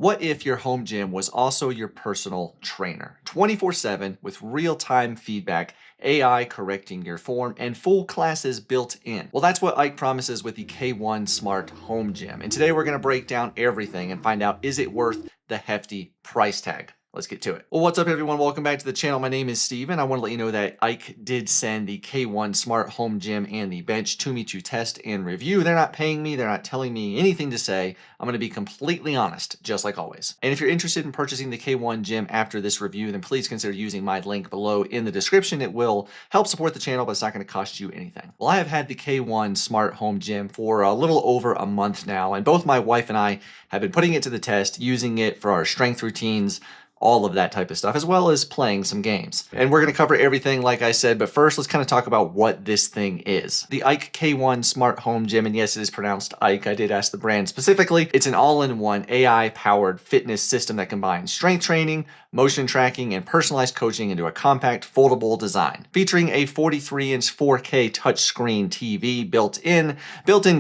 What if your home gym was also your personal trainer? 24/7 with real-time feedback, AI correcting your form, and full classes built in. Well, that's what Ike promises with the K1 Smart Home Gym. And today we're going to break down everything and find out, is it worth the hefty price tag? Let's get to it. Well, what's up, everyone? Welcome back to the channel. My name is Steven. I want to let you know that Ike did send the K1 Smart Home Gym and the bench to me to test and review. They're not paying me. They're not telling me anything to say. I'm going to be completely honest, just like always. And if you're interested in purchasing the K1 Gym after this review, then please consider using my link below in the description. It will help support the channel, but it's not going to cost you anything. Well, I have had the K1 Smart Home Gym for a little over a month now, and both my wife and I have been putting it to the test, using it for our strength routines, all of that type of stuff, as well as playing some games. And we're going to cover everything, like I said, but first let's kind of talk about what this thing is. The AEKE K1 Smart Home Gym, and yes, it is pronounced Ike. I did ask the brand specifically. It's an all-in-one AI-powered fitness system that combines strength training, motion tracking, and personalized coaching into a compact, foldable design. Featuring a 43-inch 4K touchscreen TV built-in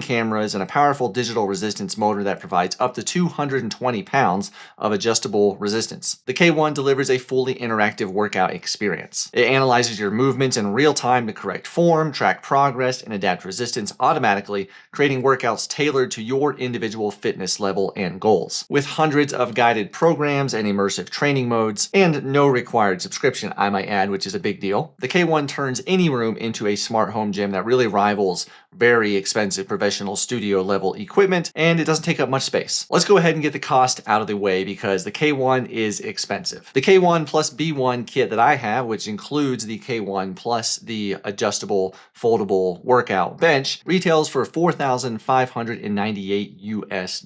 cameras, and a powerful digital resistance motor that provides up to 220 pounds of adjustable resistance. The K1 delivers a fully interactive workout experience. It analyzes your movements in real time to correct form, track progress, and adapt resistance automatically, creating workouts tailored to your individual fitness level and goals. With hundreds of guided programs and immersive training modes, and no required subscription, I might add, which is a big deal, the K1 turns any room into a smart home gym that really rivals very expensive professional studio level equipment, and it doesn't take up much space. Let's go ahead and get the cost out of the way because the K1 is expensive. The K1 plus B1 kit that I have, which includes the K1 plus the adjustable foldable workout bench, retails for $4,598 US.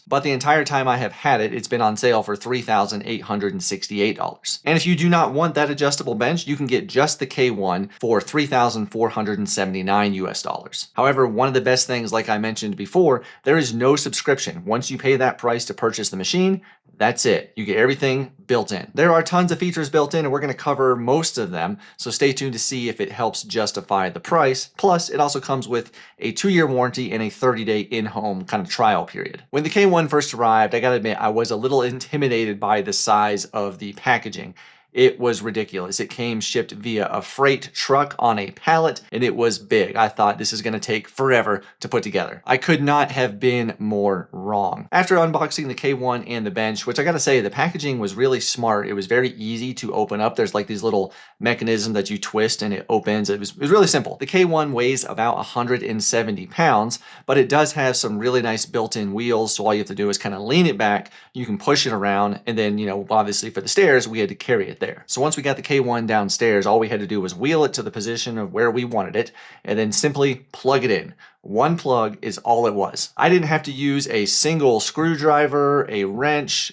But the entire time I have had it, it's been on sale for $3,868. And if you do not want that adjustable bench, you can get just the K1 for $3,479 US. However, one of the best things, like I mentioned before, there is no subscription. Once you pay that price to purchase the machine, that's it. You get everything built in. There are tons of features built in, and we're going to cover most of them, so stay tuned to see if it helps justify the price. Plus, it also comes with a 2-year warranty and a 30-day in-home kind of trial period. When the K1 first arrived, I gotta admit, I was a little intimidated by the size of the packaging. It was ridiculous. It came shipped via a freight truck on a pallet, and it was big. I thought this is going to take forever to put together. I could not have been more wrong. After unboxing the K1 and the bench, which I gotta say, the packaging was really smart. It was very easy to open up. There's like these little mechanisms that you twist and it opens. It was really simple. The K1 weighs about 170 pounds, but it does have some really nice built-in wheels, so all you have to do is kind of lean it back. You can push it around, and then, obviously for the stairs, we had to carry it there. So once we got the K1 downstairs, all we had to do was wheel it to the position of where we wanted it, and then simply plug it in. One plug is all it was. I didn't have to use a single screwdriver, a wrench,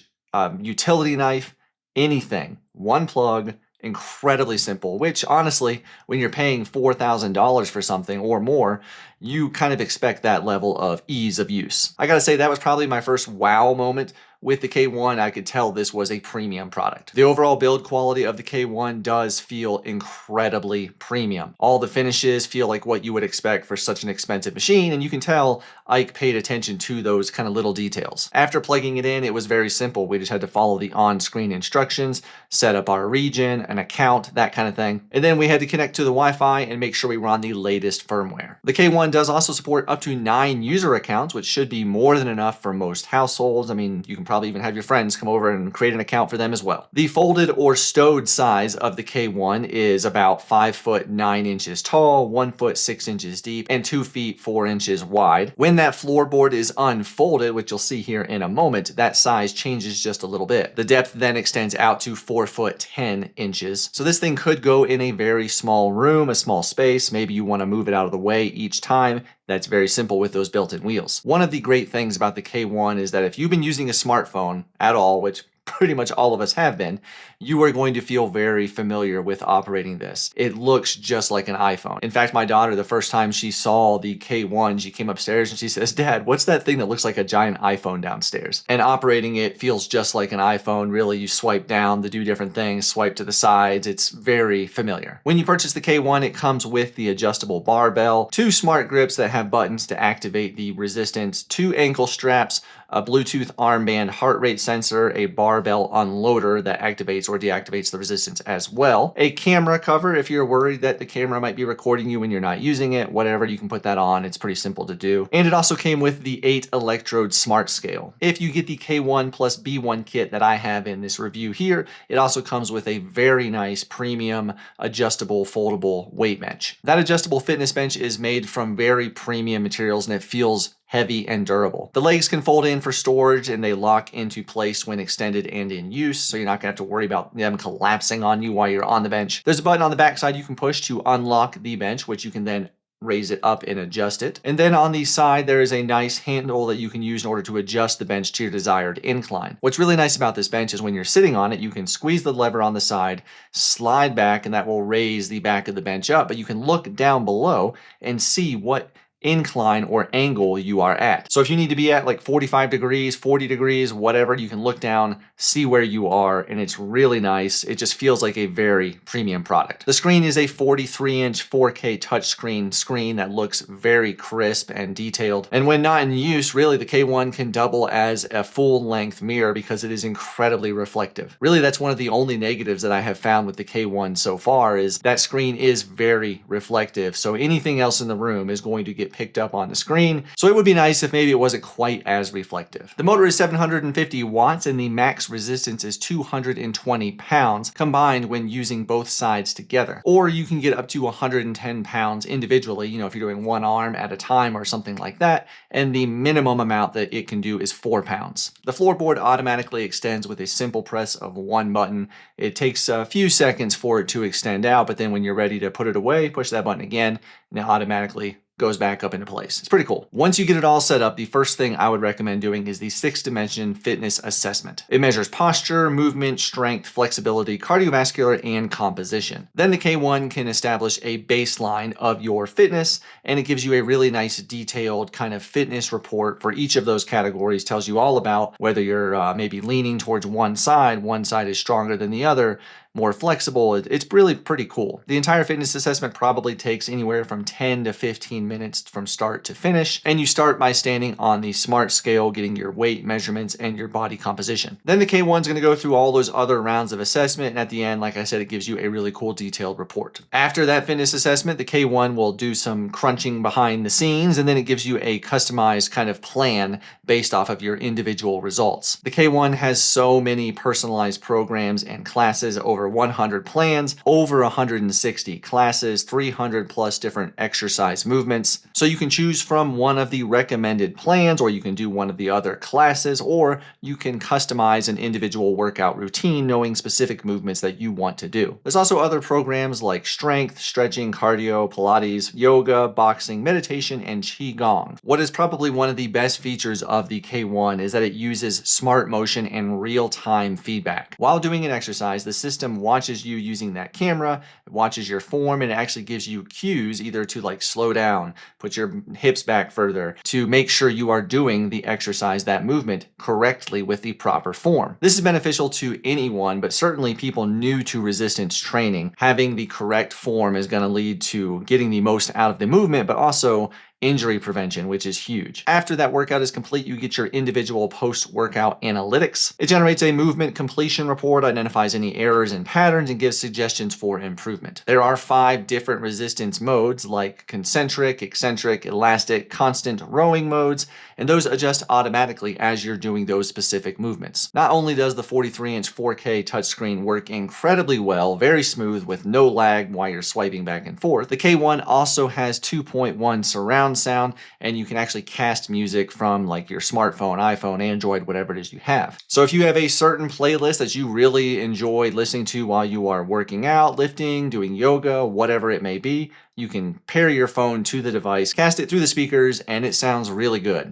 utility knife, anything. One plug. Incredibly simple, which honestly, when you're paying $4,000 for something or more, you kind of expect that level of ease of use. I gotta say, that was probably my first wow moment. With the K1, I could tell this was a premium product. The overall build quality of the K1 does feel incredibly premium. All the finishes feel like what you would expect for such an expensive machine, and you can tell Ike paid attention to those kind of little details. After plugging it in, it was very simple. We just had to follow the on-screen instructions, set up our region, an account, that kind of thing. And then we had to connect to the Wi-Fi and make sure we were on the latest firmware. The K1 does also support up to 9 user accounts, which should be more than enough for most households. I mean, you can probably even have your friends come over and create an account for them as well. The folded or stowed size of the K1 is about 5 foot 9 inches tall, 1 foot 6 inches deep, and 2 feet 4 inches wide. When that floorboard is unfolded, which you'll see here in a moment, that size changes just a little bit. The depth then extends out to 4 foot 10 inches. So this thing could go in a very small room, a small space. Maybe you want to move it out of the way each time. That's very simple with those built-in wheels. One of the great things about the K1 is that if you've been using a smartphone at all, which pretty much all of us have been, you are going to feel very familiar with operating this. It looks just like an iPhone. In fact, my daughter, the first time she saw the K1, she came upstairs and she says, "Dad, what's that thing that looks like a giant iPhone downstairs?" And operating it feels just like an iPhone. Really, you swipe down to do different things, swipe to the sides. It's very familiar. When you purchase the K1, it comes with the adjustable barbell, 2 smart grips that have buttons to activate the resistance, 2 ankle straps, a Bluetooth armband heart rate sensor, a barbell unloader that activates or deactivates the resistance as well, a camera cover if you're worried that the camera might be recording you when you're not using it, whatever, you can put that on. It's pretty simple to do. And it also came with the 8 electrode smart scale. If you get the K1 plus B1 kit that I have in this review here, it also comes with a very nice premium adjustable foldable weight bench. That adjustable fitness bench is made from very premium materials and it feels heavy and durable. The legs can fold in for storage and they lock into place when extended and in use, so you're not gonna have to worry about them collapsing on you while you're on the bench. There's a button on the back side you can push to unlock the bench, which you can then raise it up and adjust it. And then on the side, there is a nice handle that you can use in order to adjust the bench to your desired incline. What's really nice about this bench is when you're sitting on it, you can squeeze the lever on the side, slide back, and that will raise the back of the bench up, but you can look down below and see what incline or angle you are at. So if you need to be at like 45 degrees, 40 degrees, whatever, you can look down, see where you are, and it's really nice. It just feels like a very premium product. The screen is a 43-inch 4K touchscreen screen that looks very crisp and detailed. And when not in use, really the K1 can double as a full-length mirror because it is incredibly reflective. Really, that's one of the only negatives that I have found with the K1 so far is that screen is very reflective. So anything else in the room is going to get picked up on the screen. So it would be nice if maybe it wasn't quite as reflective. The motor is 750 watts and the max resistance is 220 pounds combined when using both sides together. Or you can get up to 110 pounds individually, you know, if you're doing one arm at a time or something like that. And the minimum amount that it can do is 4 pounds. The floorboard automatically extends with a simple press of one button. It takes a few seconds for it to extend out, but then when you're ready to put it away, push that button again and it automatically goes back up into place. It's pretty cool. Once you get it all set up, the first thing I would recommend doing is the 6-dimension fitness assessment. It measures posture, movement, strength, flexibility, cardiovascular, and composition. Then the K1 can establish a baseline of your fitness, and it gives you a really nice detailed kind of fitness report for each of those categories. Tells you all about whether you're maybe leaning towards one side is stronger than the other, more flexible. It's really pretty cool. The entire fitness assessment probably takes anywhere from 10 to 15 minutes from start to finish, and you start by standing on the smart scale, getting your weight measurements and your body composition. Then the K1 is going to go through all those other rounds of assessment, and at the end, like I said, it gives you a really cool detailed report. After that fitness assessment, the K1 will do some crunching behind the scenes, and then it gives you a customized kind of plan based off of your individual results. The K1 has so many personalized programs and classes, over 100 plans, over 160 classes, 300 plus different exercise movements. So you can choose from one of the recommended plans, or you can do one of the other classes, or you can customize an individual workout routine knowing specific movements that you want to do. There's also other programs like strength, stretching, cardio, Pilates, yoga, boxing, meditation, and Qigong. What is probably one of the best features of the K1 is that it uses smart motion and real-time feedback. While doing an exercise, the system watches you using that camera, it watches your form, and it actually gives you cues either to like slow down, put your hips back further, to make sure you are doing the exercise, that movement, correctly with the proper form. This is beneficial to anyone, but certainly people new to resistance training. Having the correct form is going to lead to getting the most out of the movement, but also injury prevention, which is huge. After that workout is complete, you get your individual post-workout analytics. It generates a movement completion report, identifies any errors and patterns, and gives suggestions for improvement. There are 5 different resistance modes like concentric, eccentric, elastic, constant, rowing modes, and those adjust automatically as you're doing those specific movements. Not only does the 43-inch 4K touchscreen work incredibly well, very smooth with no lag while you're swiping back and forth, the K1 also has 2.1 surround sound, and you can actually cast music from like your smartphone, iPhone, Android, whatever it is you have. So if you have a certain playlist that you really enjoy listening to while you are working out, lifting, doing yoga, whatever it may be, you can pair your phone to the device, cast it through the speakers, and it sounds really good.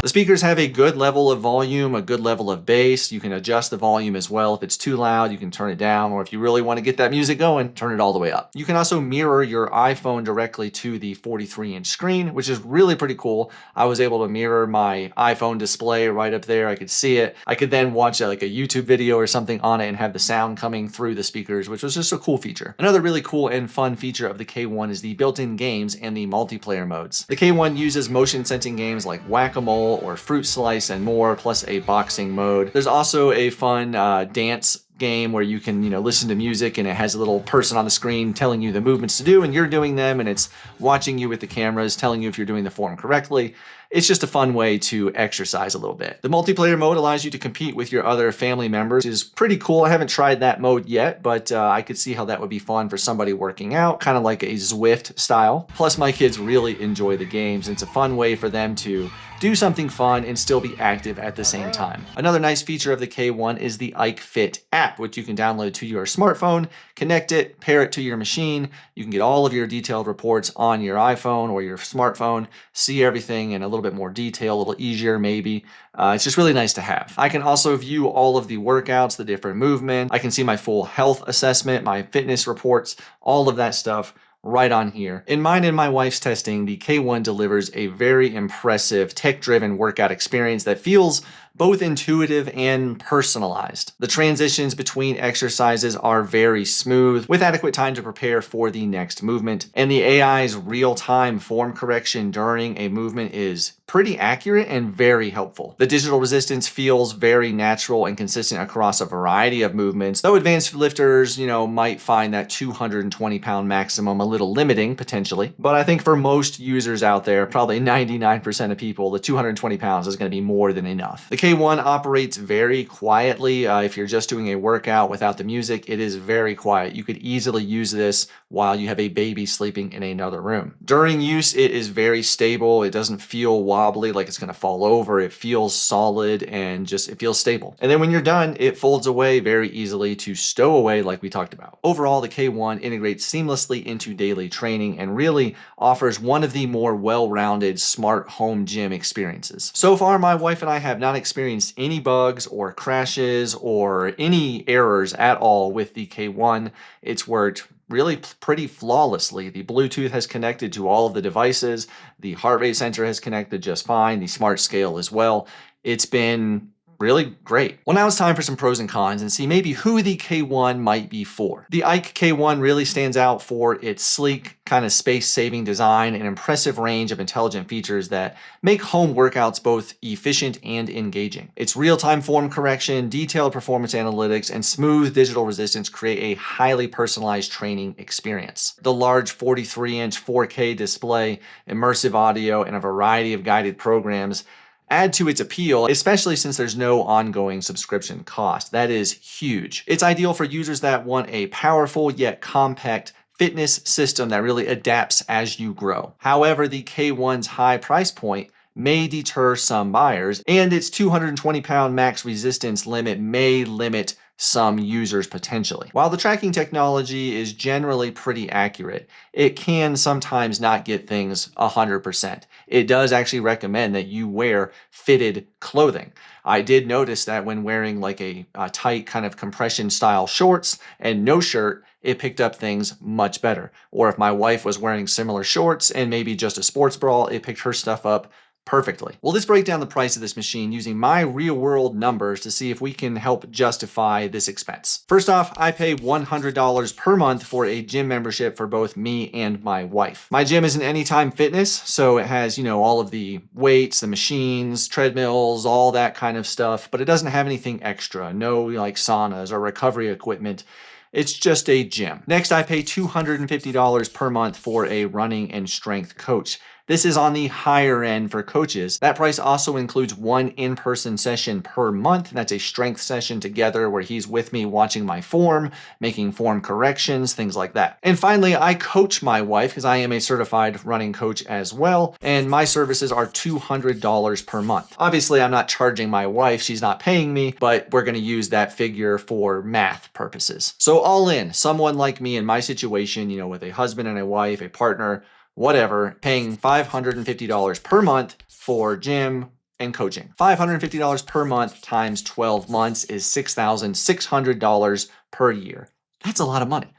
The speakers have a good level of volume, a good level of bass. You can adjust the volume as well. If it's too loud, you can turn it down, or if you really want to get that music going, turn it all the way up. You can also mirror your iPhone directly to the 43-inch screen, which is really pretty cool. I was able to mirror my iPhone display right up there. I could see it. I could then watch like a YouTube video or something on it and have the sound coming through the speakers, which was just a cool feature. Another really cool and fun feature of the K1 is the built-in games and the multiplayer modes. The K1 uses motion sensing games like Whack-A-Mole or Fruit Slice and more, plus a boxing mode. There's also a fun dance game where you can, listen to music and it has a little person on the screen telling you the movements to do and you're doing them, and it's watching you with the cameras, telling you if you're doing the form correctly. It's just a fun way to exercise a little bit. The multiplayer mode allows you to compete with your other family members, which is pretty cool. I haven't tried that mode yet, but I could see how that would be fun for somebody working out, kind of like a Zwift style. Plus, my kids really enjoy the games, and it's a fun way for them to do something fun and still be active at the same time. Another nice feature of the K1 is the AEKE Fit app, which you can download to your smartphone, connect it, pair it to your machine. You can get all of your detailed reports on your iPhone or your smartphone, see everything in a little bit more detail, a little easier maybe. It's just really nice to have. I can also view all of the workouts, the different movements. I can see my full health assessment, my fitness reports, all of that stuff right on here. In mine and my wife's testing, the K1 delivers a very impressive tech-driven workout experience that feels both intuitive and personalized. The transitions between exercises are very smooth, with adequate time to prepare for the next movement, and the AI's real-time form correction during a movement is pretty accurate and very helpful. The digital resistance feels very natural and consistent across a variety of movements, though advanced lifters, might find that 220-pound maximum a little limiting, potentially. But I think for most users out there, probably 99% of people, the 220 pounds is going to be more than enough. The K1 operates very quietly. If you're just doing a workout without the music, it is very quiet. You could easily use this while you have a baby sleeping in another room. During use, it is very stable. It doesn't feel wobbly like it's going to fall over. It feels solid and it feels stable. And then when you're done, it folds away very easily to stow away like we talked about. Overall, the K1 integrates seamlessly into daily training and really offers one of the more well-rounded smart home gym experiences. So far, my wife and I have not experienced any bugs or crashes or any errors at all with the K1. It's worked really pretty flawlessly. The Bluetooth has connected to all of the devices. The heart rate sensor has connected just fine. The smart scale as well. It's been really great. Well, now it's time for some pros and cons and see maybe who the K1 might be for. The AEKE K1 really stands out for its sleek, kind of space-saving design and impressive range of intelligent features that make home workouts both efficient and engaging. Its real-time form correction, detailed performance analytics, and smooth digital resistance create a highly personalized training experience. The large 43-inch 4K display, immersive audio, and a variety of guided programs add to its appeal, especially since there's no ongoing subscription cost. That is huge. It's ideal for users that want a powerful yet compact fitness system that really adapts as you grow. However, the K1's high price point may deter some buyers, and its 220-pound max resistance limit may limit some users potentially. While the tracking technology is generally pretty accurate, it can sometimes not get things 100%. It does actually recommend that you wear fitted clothing. I did notice that when wearing like a tight kind of compression style shorts and no shirt, it picked up things much better. Or if my wife was wearing similar shorts and maybe just a sports bra, it picked her stuff up perfectly. Well, let's break down the price of this machine using my real-world numbers to see if we can help justify this expense. First off, I pay $100 per month for a gym membership for both me and my wife. My gym is an Anytime Fitness, so it has, all of the weights, the machines, treadmills, all that kind of stuff, but it doesn't have anything extra. No like saunas or recovery equipment. It's just a gym. Next, I pay $250 per month for a running and strength coach. This is on the higher end for coaches. That price also includes one in-person session per month. That's a strength session together where he's with me watching my form, making form corrections, things like that. And finally, I coach my wife because I am a certified running coach as well, and my services are $200 per month. Obviously, I'm not charging my wife. She's not paying me, but we're going to use that figure for math purposes. So all in, someone like me in my situation, with a husband and a wife, a partner, whatever, paying $550 per month for gym, and coaching. $550 per month times 12 months is $6,600 per year. That's a lot of money.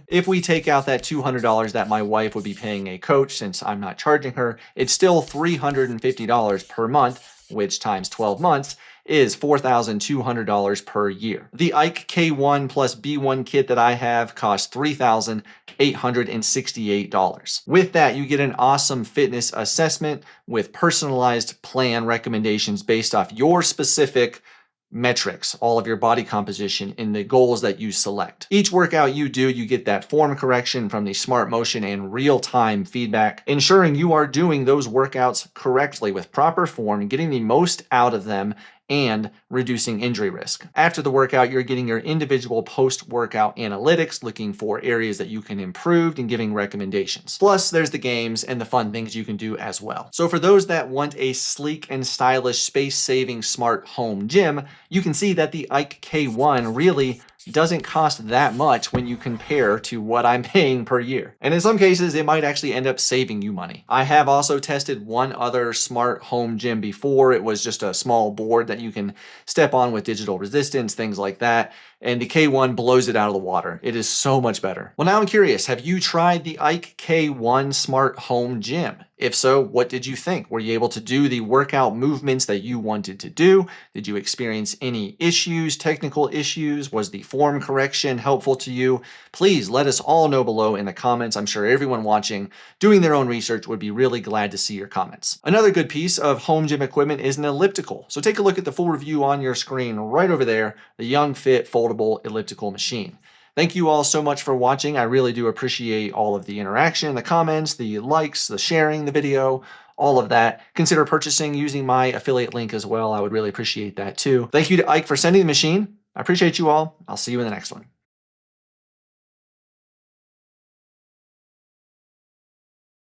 If we take out that $200 that my wife would be paying a coach since I'm not charging her, it's still $350 per month, which times 12 months is $4,200 per year. The AEKE K1 plus B1 kit that I have costs $3,868. With that, you get an awesome fitness assessment with personalized plan recommendations based off your specific metrics, all of your body composition in the goals that you select. Each workout you do, you get that form correction from the Smart Motion and real-time feedback, ensuring you are doing those workouts correctly with proper form, getting the most out of them, and reducing injury risk. After the workout, you're getting your individual post-workout analytics, looking for areas that you can improve and giving recommendations. Plus, there's the games and the fun things you can do as well. So for those that want a sleek and stylish, space-saving smart home gym, you can see that the AEKE K1 really doesn't cost that much when you compare to what I'm paying per year. And in some cases, it might actually end up saving you money. I have also tested one other smart home gym before. It was just a small board that you can step on with digital resistance, things like that. And the K1 blows it out of the water. It is so much better. Well, now I'm curious, have you tried the AEKE K1 smart home gym? If so, what did you think? Were you able to do the workout movements that you wanted to do? Did you experience any issues, technical issues? Was the form correction helpful to you? Please let us all know below in the comments. I'm sure everyone watching, doing their own research, would be really glad to see your comments. Another good piece of home gym equipment is an elliptical. So take a look at the full review on your screen right over there, the Young Fit foldable elliptical machine. Thank you all so much for watching. I really do appreciate all of the interaction, the comments, the likes, the sharing the video, all of that. Consider purchasing using my affiliate link as well. I would really appreciate that too. Thank you to Ike for sending the machine. I appreciate you all. I'll see you in the next one.